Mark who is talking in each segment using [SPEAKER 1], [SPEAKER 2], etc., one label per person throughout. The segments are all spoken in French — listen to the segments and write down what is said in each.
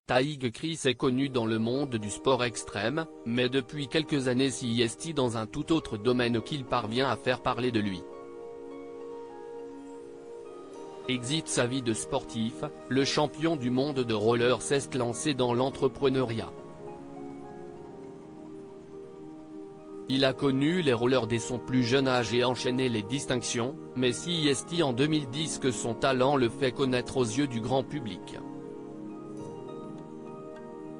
[SPEAKER 1] Taïg Chris est connu dans le monde du sport extrême, mais depuis quelques années s'investit dans un tout autre domaine qu'il parvient à faire parler de lui. Exit sa vie de sportif, le champion du monde de roller s'est lancé dans l'entrepreneuriat. Il a connu les rollers dès son plus jeune âge et enchaîné les distinctions, mais s'investit en 2010 que son talent le fait connaître aux yeux du grand public.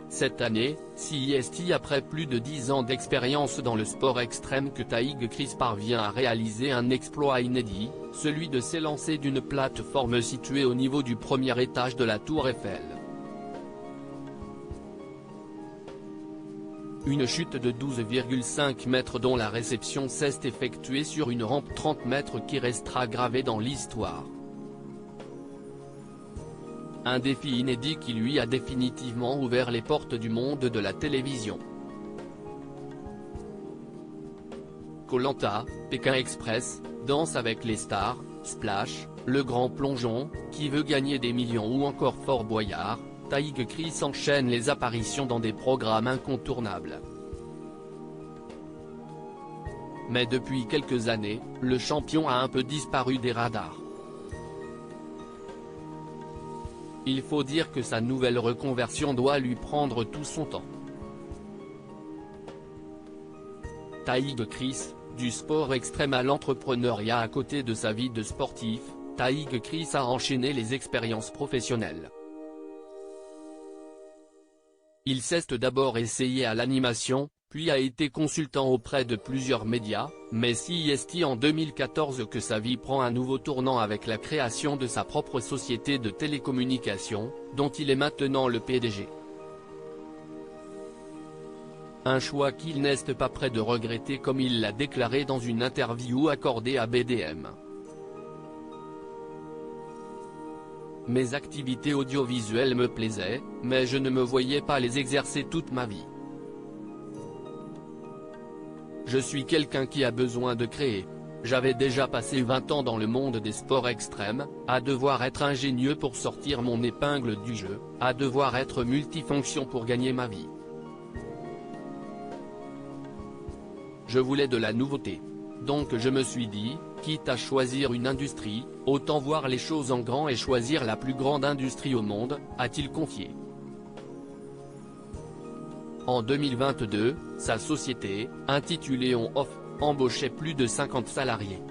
[SPEAKER 1] Cette année, s'investit après plus de 10 ans d'expérience dans le sport extrême que Taïg Chris parvient à réaliser un exploit inédit, celui de s'élancer d'une plateforme située au niveau du premier étage de la Tour Eiffel. Une chute de 12,5 mètres dont la réception s'est effectuée sur une rampe 30 mètres qui restera gravée dans l'histoire. Un défi inédit qui lui a définitivement ouvert les portes du monde de la télévision. Koh-Lanta, Pékin Express, Danse avec les stars, Splash, Le Grand Plongeon, Qui veut gagner des millions ou encore Fort Boyard, Taïg Chris enchaîne les apparitions dans des programmes incontournables. Mais depuis quelques années, le champion a un peu disparu des radars. Il faut dire que sa nouvelle reconversion doit lui prendre tout son temps. Taïg Chris, du sport extrême à l'entrepreneuriat. À côté de sa vie de sportif, Taïg Chris a enchaîné les expériences professionnelles. Il s'est d'abord essayé à l'animation, puis a été consultant auprès de plusieurs médias, mais s'investit en 2014 que sa vie prend un nouveau tournant avec la création de sa propre société de télécommunications, dont il est maintenant le PDG. Un choix qu'il n'est pas prêt de regretter comme il l'a déclaré dans une interview accordée à BDM. Mes activités audiovisuelles me plaisaient, mais je ne me voyais pas les exercer toute ma vie. Je suis quelqu'un qui a besoin de créer. J'avais déjà passé 20 ans dans le monde des sports extrêmes, à devoir être ingénieux pour sortir mon épingle du jeu, à devoir être multifonction pour gagner ma vie. Je voulais de la nouveauté. Donc je me suis dit, quitte à choisir une industrie, autant voir les choses en grand et choisir la plus grande industrie au monde, a-t-il confié. En 2022, sa société, intitulée On Off, embauchait plus de 50 salariés.